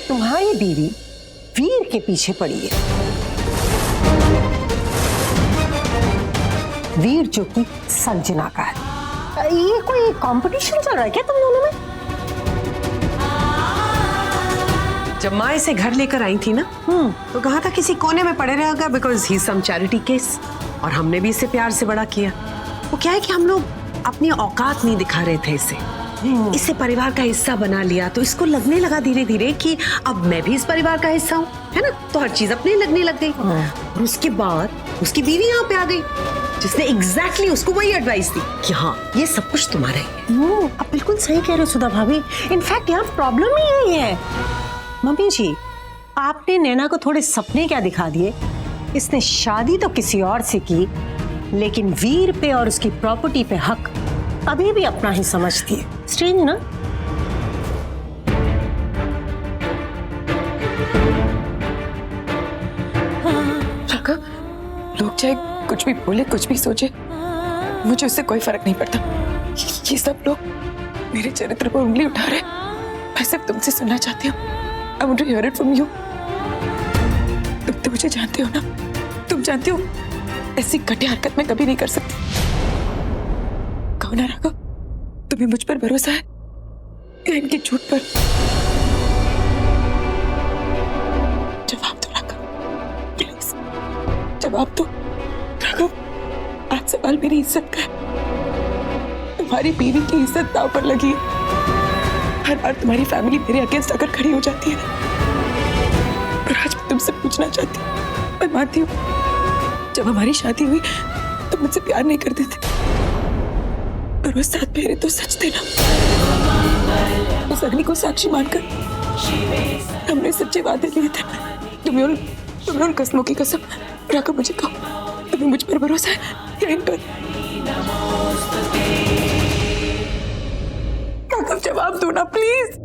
तुम्हारी बीवी वीर के पीछे पड़ी है। वीर जो कि संजना का है। ये कोई कंपटीशन चल रहा है क्या तुम दोनों में? जब माँ इसे घर लेकर आई थी ना, तो कहा था किसी कोने में पड़े रहेगा because he some charity case, और हमने भी इसे प्यार से बड़ा किया। वो क्या है कि हम लोग अपनी औकात नहीं दिखा रहे थे इसे परिवार का हिस्सा बना लिया, तो इसको लगने लगा धीरे धीरे कि अब मैं भी इस परिवार का हिस्सा हूँ, है ना? तो हर चीज अपने लगने लग गई। और उसके बाद उसकी बीवी यहाँ पे आ गई, जिसने एग्जैक्टली उसको वही एडवाइस दी कि हाँ ये सब कुछ तुम्हारा ही है। आप बिल्कुल सही कह रहे हो सुधा भाभी। इनफैक्ट यहाँ प्रॉब्लम ही यही है। मम्मी जी, आपने नैना को थोड़े सपने क्या दिखा दिए। इसने शादी तो किसी और से की, लेकिन वीर पे और उसकी प्रॉपर्टी पे हक अभी भी अपना ही समझती है। स्ट्रेंज ना? राघव, लोग चाहे कुछ भी बोले, कुछ भी सोचे, मुझे उससे कोई फर्क नहीं पड़ता। ये सब लोग मेरे चरित्र पर उंगली उठा रहे। मैं सिर्फ तुमसे सुनना चाहती हूँ। I want to hear it from you. तुम तो मुझे जानते हो ना? तुम जानते हो ऐसी घटिया हरकत मैं कभी नहीं कर सकती। कहो ना राघव, तुम्हें मुझ पर भरोसा है या इनके झूठ पर? जवाब दो राघव, प्लीज जवाब दो। राघव, आज सवाल मेरी इज्जत का है। तुम्हारी बीवी की इज्जत दांव पर लगी है। हर बार तुम्हारी फैमिली मेरे अगेंस्ट अगर खड़ी हो जाती है, और आज मैं तुमसे पूछना चाहती हूँ। मैं मानती हूँ जब हमारी शादी हुई तो मुझसे प्यार नहीं करते थे, पर वो 7 फेरे तो सच थे ना। उस अग्नि को साक्षी मानकर हमने सच्चे वादे लिए थे। तुम्हें उन कस्मों की कसम। राघव, मुझे कहो, तुम्हें मुझ पर भरोसा है या इन पर? राघव, जवाब दो ना प्लीज।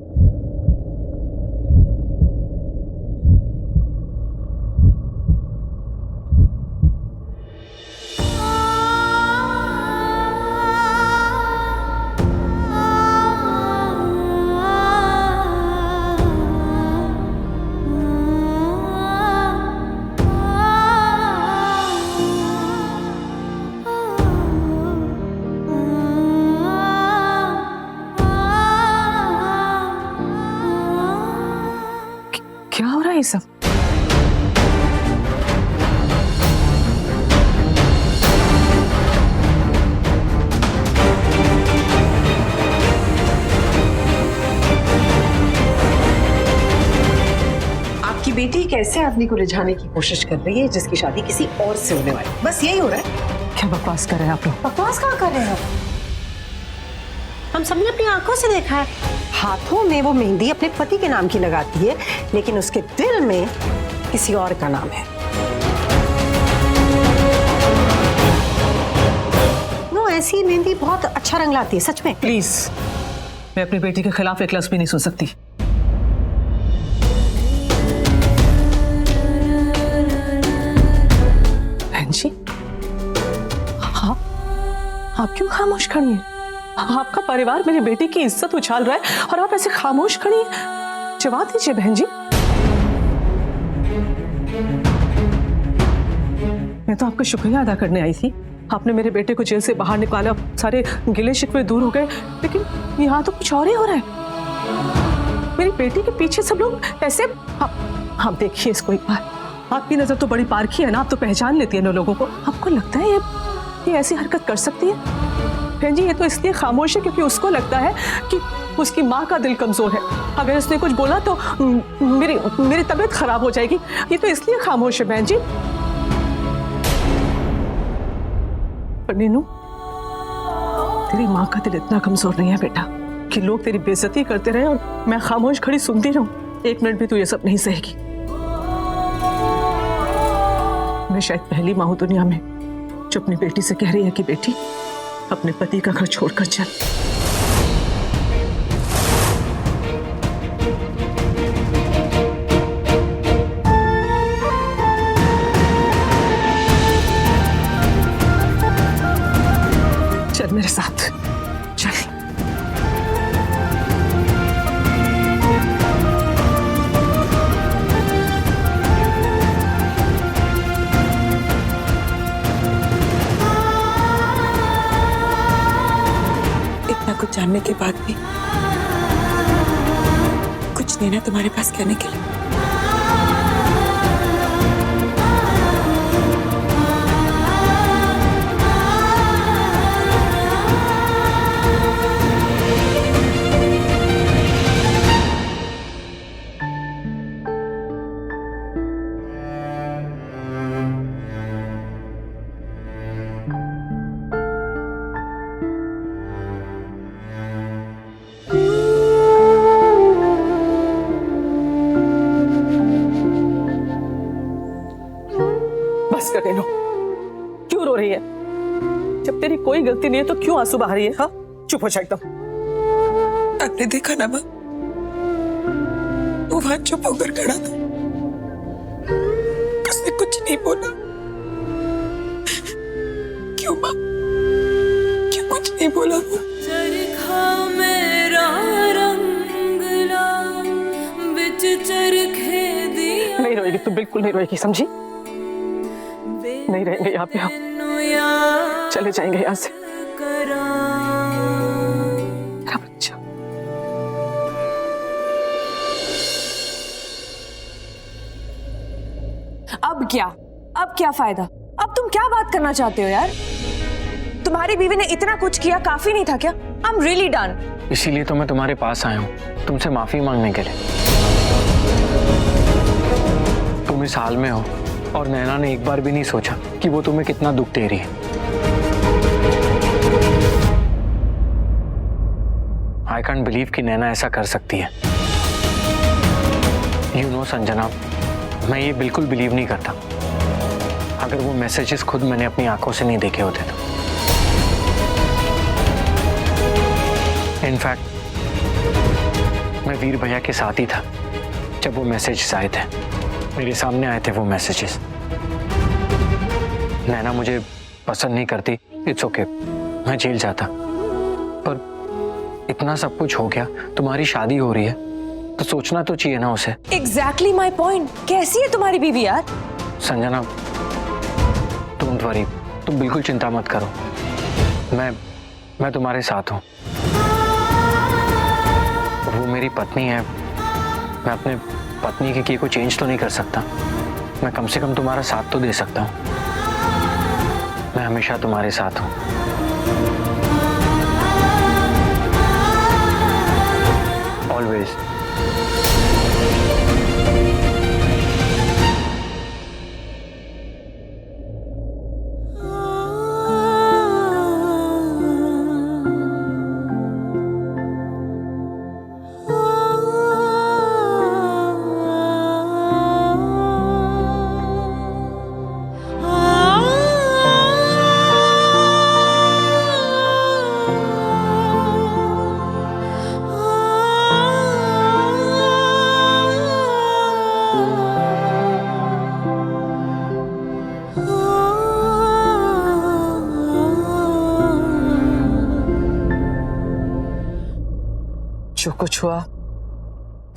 क्या हो रहा है ये सब? आपकी बेटी कैसे आदमी को रिझाने की कोशिश कर रही है जिसकी शादी किसी और से होने वाली, बस यही हो रहा है। क्या बकवास कर रहे हैं आप लोग? बकवास कहाँ कर रहे हैं? हम सबने अपनी आंखों से देखा है। हाथों में वो मेहंदी अपने पति के नाम की लगाती है, लेकिन उसके दिल में किसी और का नाम है। नो, ऐसी मेहंदी बहुत अच्छा रंग लाती है, सच में। प्लीज, मैं अपनी बेटी के खिलाफ एक लफ्ज भी नहीं सुन सकती। बहन जी, आप क्यों खामोश खड़ी हैं? आपका परिवार मेरी बेटी की इज्जत उछाल रहा है और आप ऐसे खामोश खड़ी हैं। जवाब दीजिए बहन जी। मैं तो आपका शुक्रिया अदा करने आई थी। आपने मेरे बेटे को जेल से बाहर निकाला, सारे गिले शिकवे दूर हो गए, लेकिन यहाँ तो कुछ और ही हो रहा है। मेरी बेटी के पीछे सब लोग ऐसे। आप देखिए इसको एक बार। आपकी नजर तो बड़ी पारखी है ना, आप तो पहचान लेती है ना लोगों को। आपको लगता है ये ऐसी हरकत कर सकती है? बहन जी, ये तो इसलिए खामोश है क्योंकि उसको लगता है कि उसकी माँ का दिल कमजोर है। अगर उसने कुछ बोला तो मेरी तबीयत खराब हो जाएगी। ये तो इसलिए खामोश है बहन जी। पर नीनू, तेरी माँ का दिल इतना कमजोर नहीं है बेटा कि लोग तेरी बेइज्जती करते रहे और मैं खामोश खड़ी सुनती रहूं। एक मिनट भी तू ये सब नहीं सहेगी। मैं शायद पहली माँ हूं दुनिया में जो अपनी बेटी से कह रही है कि बेटी, अपने पति का घर छोड़कर चल। चल मेरे साथ, चल। जानने के बाद भी कुछ नहीं ना तुम्हारे पास कहने के लिए? बस कर रेनू, क्यों रो रही है? जब तेरी कोई गलती नहीं है तो क्यों आंसू बहा रही है? हाँ, चुप हो जा एकदम। आपने देखा ना माँ, वो वहां चुप होकर खड़ा था, उसने कुछ नहीं बोला। क्यों माँ, क्यों कुछ नहीं बोला वो? चरखा मेरा रंगला बिच चरखे दिया। नहीं रोएगी तू, बिल्कुल नहीं रोएगी, समझी? नहीं रहेंगे यहाँ पे हम, चले जाएंगे यहाँ से। मेरा बच्चा। अब क्या? अब क्या फायदा? अब तुम क्या बात करना चाहते हो यार? तुम्हारी बीवी ने इतना कुछ किया, काफी नहीं था क्या? I am really done. इसीलिए तो मैं तुम्हारे पास आया हूँ, तुमसे माफी मांगने के लिए। तुम इस हाल में हो और नैना ने एक बार भी नहीं सोचा कि वो तुम्हें कितना दुख दे रही है। आई कांट बिलीव कि नैना ऐसा कर सकती है। यू नो संजना, मैं ये बिल्कुल बिलीव नहीं करता। अगर वो मैसेजेस खुद मैंने अपनी आंखों से नहीं देखे होते तो। इनफैक्ट मैं वीर भैया के साथ ही था जब वो मैसेजेस आए थे, मेरे सामने आए थे वो मैसेजेस। नैना मुझे पसंद नहीं करती, इट्स ओके, मैं जेल जाता, पर इतना सब कुछ हो गया, तुम्हारी शादी हो रही है तो सोचना तो चाहिए ना उसे। Exactly my point. कैसी है तुम्हारी बीवी यार? संजना, डोंट वरी, तुम बिल्कुल चिंता मत करो, मैं तुम्हारे साथ हूँ। वो मेरी पत्नी है, मैं अपने पत्नी के किए को चेंज तो नहीं कर सकता, मैं कम से कम तुम्हारा साथ तो दे सकता हूँ। मैं हमेशा तुम्हारे साथ हूँ। ऑलवेज। जो कुछ हुआ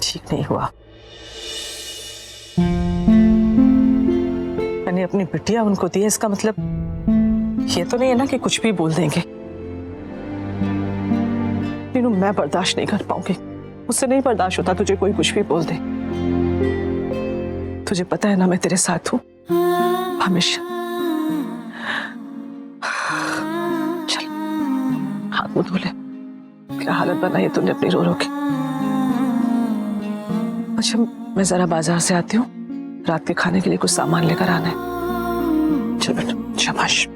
ठीक नहीं हुआ। मैंने अपनी बिटिया उनको दी है, इसका मतलब ये तो नहीं है ना कि कुछ भी बोल देंगे। नीनू, मैं बर्दाश्त नहीं कर पाऊंगी, मुझसे नहीं बर्दाश्त होता तुझे कोई कुछ भी बोल दे। तुझे पता है ना मैं तेरे साथ हूं हमेशा। चल हाथ मुंह धो ले, क्या हालत बनाई है तूने अपनी रो रो के। अच्छा मैं जरा बाजार से आती हूँ, रात के खाने के लिए कुछ सामान लेकर आना है। चल बेटा, शाबाश।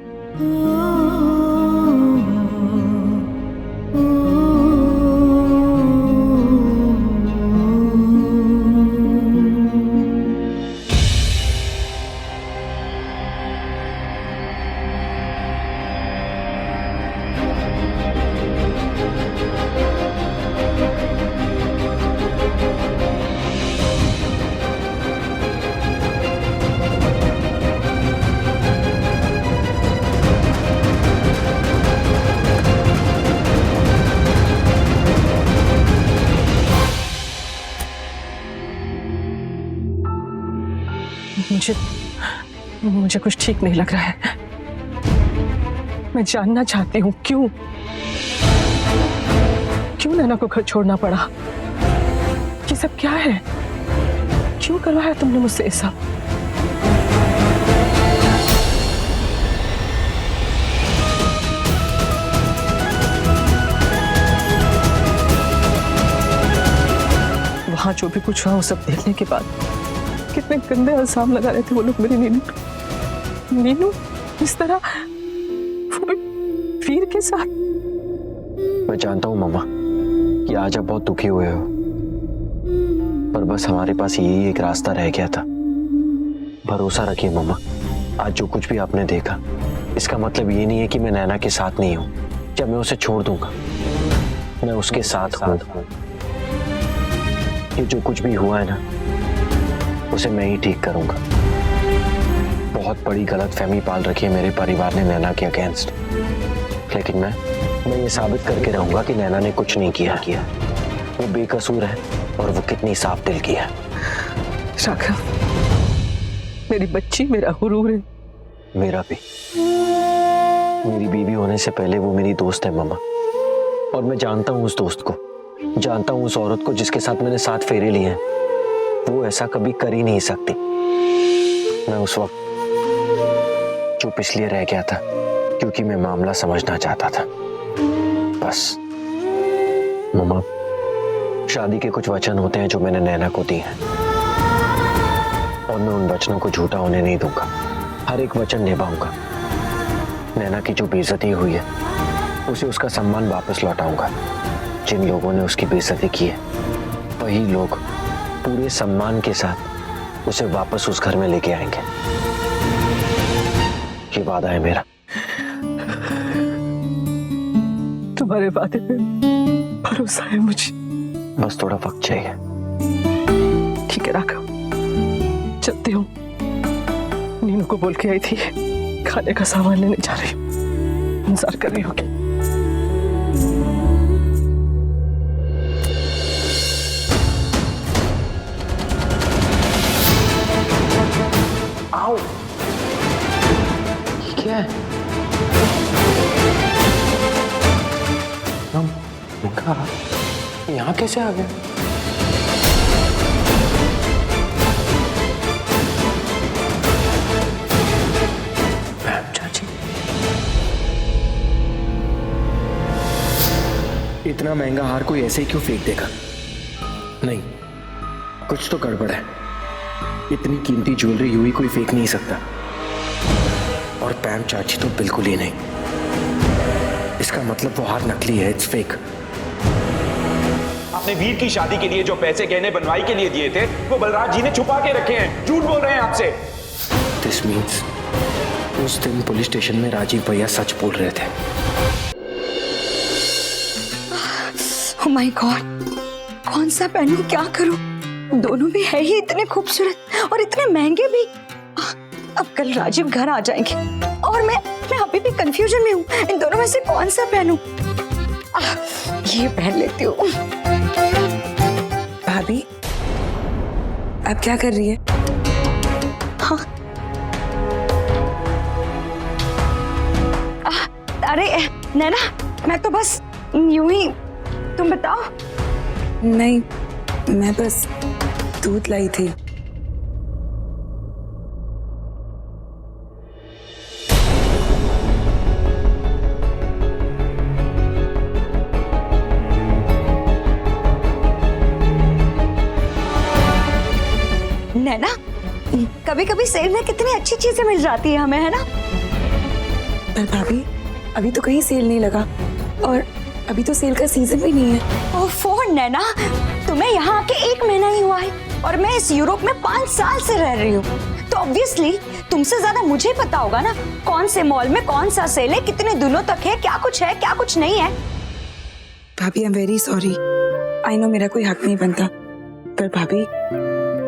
मुझे कुछ ठीक नहीं लग रहा है। मैं जानना चाहती हूँ क्यों। क्यों नैना को घर छोड़ना पड़ा? ये सब क्या है? क्यों करवाया तुमने मुझसे ये सब? वहां जो भी कुछ हुआ वो सब देखने के बाद कितने गंदे इल्जाम लगा रहे थे वो लोग मेरी नीनू इस तरह, वो भी वीर के साथ। मैं जानता हूँ मम्मा कि आज आप बहुत दुखी हुए हो, पर बस हमारे पास यही एक रास्ता रह गया था। भरोसा रखिए मम्मा, आज जो कुछ भी आपने देखा इसका मतलब ये नहीं है कि मैं नैना के साथ नहीं हूँ या मैं उसे छोड़ दूंगा। मैं उसके साथ हूँ। ये जो कुछ भी हुआ है ना, उसे मैं ही ठीक करूंगा। बहुत बड़ी गलतफहमी पाल रखी है मेरे परिवार ने नैना के अगेंस्ट, लेकिन मैं ये साबित करके रहूंगा कि नैना ने कुछ नहीं किया। वो बेकसूर है और वो कितनी साफ दिल की है। राघव, मेरी बच्ची मेरा गुरूर है। मेरा भी। मेरी बीवी होने से पहले वो मेरी दोस्त है मम्मा, और मैं जानता हूँ उस दोस्त को, जानता हूँ उस औरत को जिसके साथ मैंने 7 फेरे लिए हैं। वो ऐसा कभी कर ही नहीं सकती। मैं उस वक्त चुप इसलिए रह गया था क्योंकि मैं मामला समझना चाहता था, बस। मम्मा, शादी के कुछ वचन होते हैं जो मैंने नैना को दिए हैं, और मैं उन वचनों को झूठा होने नहीं दूंगा। हर एक वचन निभाऊंगा। नैना की जो बेइज्जती हुई है उसे उसका सम्मान वापस लौटाऊंगा। जिन लोगों ने उसकी बेइज्जती की है वही लोग पूरे सम्मान के साथ उसे वापस उस घर में लेके आएंगे। ये वादा है मेरा। तुम्हारे वादे पे भरोसा है मुझे। बस थोड़ा वक्त चाहिए। ठीक है राघव, चलती हूँ। नीनू को बोल के आई थी खाने का सामान लेने जा रही हूँ, इंतजार कर रही होगी। आओ, ये क्या है? यहाँ कैसे आ गए? चाची, इतना महंगा हार कोई ऐसे ही क्यों फेंक देगा? नहीं, कुछ तो गड़बड़ है। इतनी कीमती ज्वेलरी यूं ही कोई फेंक नहीं सकता, और पैम चाची तो बिल्कुल ही नहीं। इसका मतलब वो हार नकली है, इट्स फेक। आपने वीर की शादी के लिए जो पैसे गहने बनवाई के लिए दिए थे वो बलराज जी ने छुपा के रखे हैं। झूठ बोल रहे हैं आपसे। दिस मीन्स उस दिन पुलिस स्टेशन में राजीव भैया सच बोल रहे थे। ओह माय गॉड, कौन सा पहनूं, क्या करूं? दोनों भी है ही इतने खूबसूरत और इतने महंगे भी। अब कल राजीव घर आ जाएंगे और मैं अभी भी कंफ्यूजन में हूँ। इन दोनों में से कौन सा पहनूं? ये पहन लेती हूँ। भाभी, आप क्या कर रही है? हाँ, अरे नैना, मैं तो बस यूं ही। तुम बताओ। नहीं, मैं बस दूध लाई थी। नैना, कभी कभी सेल में कितनी अच्छी चीजें मिल जाती है हमें, है ना? पर भाभी, अभी तो कहीं सेल नहीं लगा और अभी तो सेल का सीजन भी नहीं है। ओफो नैना, तुम्हें यहाँ आके 1 महीना ही हुआ है और मैं इस यूरोप में 5 साल से रह रही हूँ, तो ऑब्वियसली तुमसे ज्यादा मुझे पता होगा ना कौन से मॉल में कौन सा सेल है, कितने दिनों तक है, क्या कुछ नहीं है। भाभी, I am very sorry. I know मेरा कोई हक नहीं बनता, पर भाभी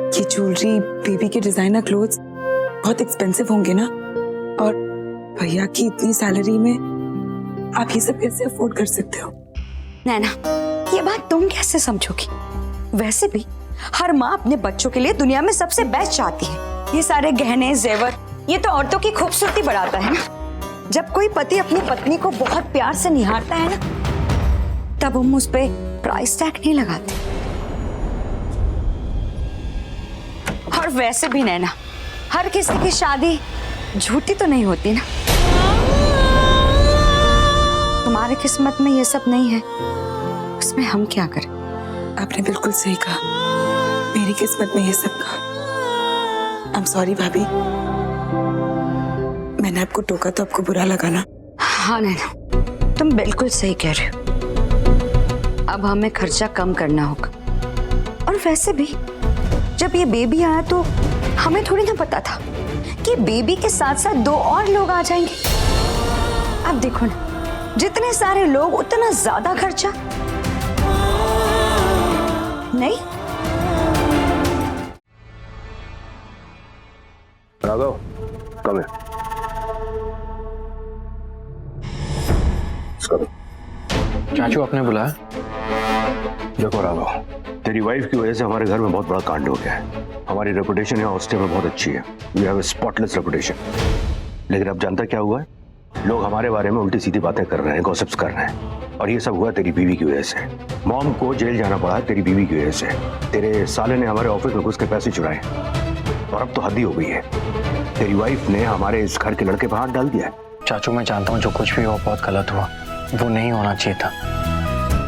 ये ज्वेलरी, बेबी के डिजाइनर क्लोथ्स बहुत एक्सपेंसिव होंगे ना, और भैया की इतनी सैलरी में आप ये सब कैसे अफोर्ड कर सकते हो? नैना, ये बात तुम कैसे समझोगी? वैसे भी हर माँ अपने बच्चों के लिए दुनिया में सबसे बेस्ट चाहती है। ये सारे गहने जेवर, ये तो औरतों की खूबसूरती बढ़ाता है ना। जब कोई पति अपनी पत्नी को बहुत प्यार से निहारता है ना, तब हम उस पे प्राइस टैग नहीं लगाते। और वैसे भी नैना, हर किसी की शादी झूठी तो नहीं होती ना। तुम्हारी किस्मत में ये सब नहीं है, उसमें हम क्या करें? आपने बिल्कुल सही कहा, मेरी किस्मत में ये सब कहा। आई एम सॉरी भाभी, मैंने आपको टोका तो आपको बुरा लगा ना? हाँ नैना, तुम बिल्कुल सही कह रहे हो। अब हमें खर्चा कम करना होगा। और वैसे भी जब ये बेबी आया तो हमें थोड़ी ना पता था कि बेबी के साथ साथ 2 और लोग आ जाएंगे। अब देखो ना, जितने सारे लोग उतना ज्यादा खर्चा। नहीं राघव, कम है। चाचू आपने बुलाया? देखो राघव, तेरी वाइफ की वजह से हमारे घर में बहुत बड़ा कांड हो गया है। हमारी रेपुटेशन यहाँ हॉस्टल में बहुत अच्छी है, we have a spotless reputation. लेकिन अब जानता क्या हुआ है? लोग हमारे बारे में उल्टी सीधी बातें कर रहे हैं, गॉसिप्स कर रहे हैं। और ये सब हुआ तेरी बीवी की वजह से। मॉम को जेल जाना पड़ा तेरी बीवी की वजह से। तेरे साले ने हमारे ऑफिस में घुस के पैसे चुराए और अब तो हद ही हो गई है। तेरी वाइफ ने हमारे इस घर के लड़के पर हाथ डाल दिया है। चाचू मैं जानता हूँ जो कुछ भी हुआ बहुत गलत हुआ, वो नहीं होना चाहिए था।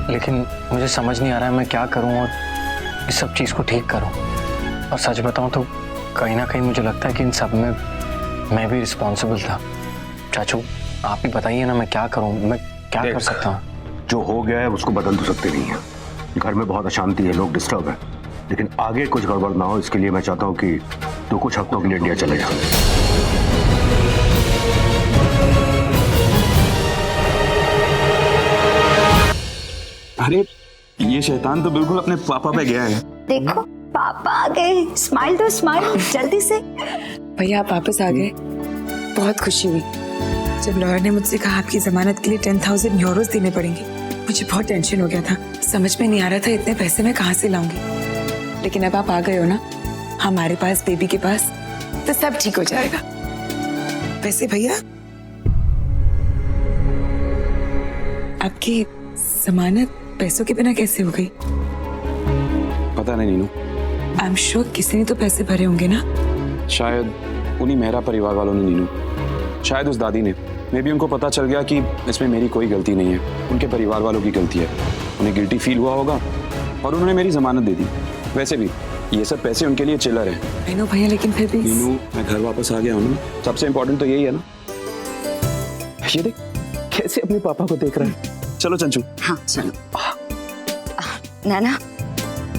लेकिन मुझे समझ नहीं आ रहा है मैं क्या करूँ और इस सब चीज़ को ठीक करूँ। और सच बताऊँ तो कहीं ना कहीं मुझे लगता है कि इन सब में मैं भी रिस्पॉन्सिबल था। चाचू आप ही बताइए ना, मैं क्या करूँ, मैं क्या कर सकता हूँ? जो हो गया है उसको बदल तो सकते नहीं है। घर में बहुत अशांति है, लोग डिस्टर्ब है, लेकिन आगे कुछ गड़बड़ ना हो इसके लिए मैं चाहता हूँ कि तू कुछ हफ्तों के लिए इंडिया चले जा। अरे ये शैतान तो बिल्कुल अपने पापा पे गया है। देखो पापा आ गए, स्माइल दो स्माइल जल्दी से। भैया आप वापस आ गए, बहुत खुशी हुई। जब लॉयर ने मुझसे कहा आपकी जमानत के लिए 10,000 यूरोस देने पड़ेंगे, मुझे बहुत टेंशन हो गया था। समझ में नहीं आ रहा था इतने पैसे मैं कहाँ से लाऊंगी। लेकिन अब आप आ गए हो ना हमारे पास, बेबी के पास, तो सब ठीक हो जाएगा। वैसे भैया आपकी जमानत पैसों के बिना कैसे हो गई? पता नहीं नीनू, आई एम श्योर किसी ने तो पैसे भरे होंगे ना? शायद उन्हीं मेहरा परिवार वालों ने नीनू, शायद उस दादी ने। मे बी उनको पता चल गया कि इसमें मेरी कोई गलती नहीं है, उनके परिवार वालों की गलती है। उन्हें गिल्टी फील हुआ होगा और उन्होंने मेरी जमानत दे दी। वैसे भी ये सब पैसे उनके लिए चिल्लर है। आई नो भैया, लेकिन फिर भी नीनू मैं घर वापस आ गया हूँ ना, सबसे इम्पोर्टेंट तो यही है ना। ये देख कैसे अपने पापा को देख रहा है। चलो चंचू। हाँ चलो। नैना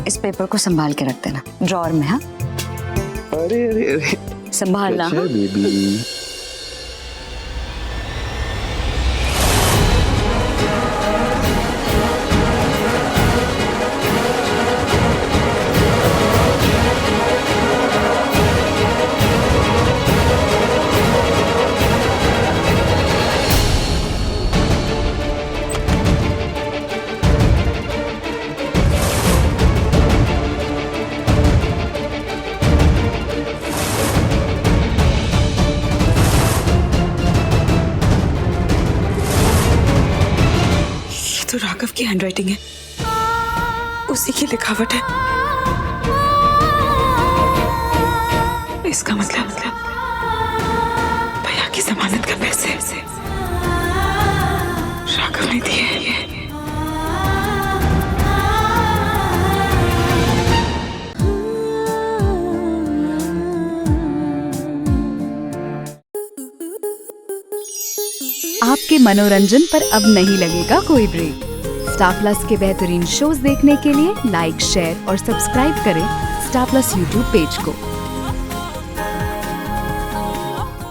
इस पेपर को संभाल के रख देना ड्रॉअर में। हाँ अरे अरे अरे संभालना। अच्छा बेबी। तो राघव की हैंडराइटिंग है, उसी की लिखावट है। इसका मतलब भैया की जमानत का पैसे राघव ने दिए हैं। आपके मनोरंजन पर अब नहीं लगेगा कोई ब्रेक। स्टार प्लस के बेहतरीन शोज देखने के लिए लाइक, शेयर और सब्सक्राइब करें स्टार प्लस यूट्यूब पेज को।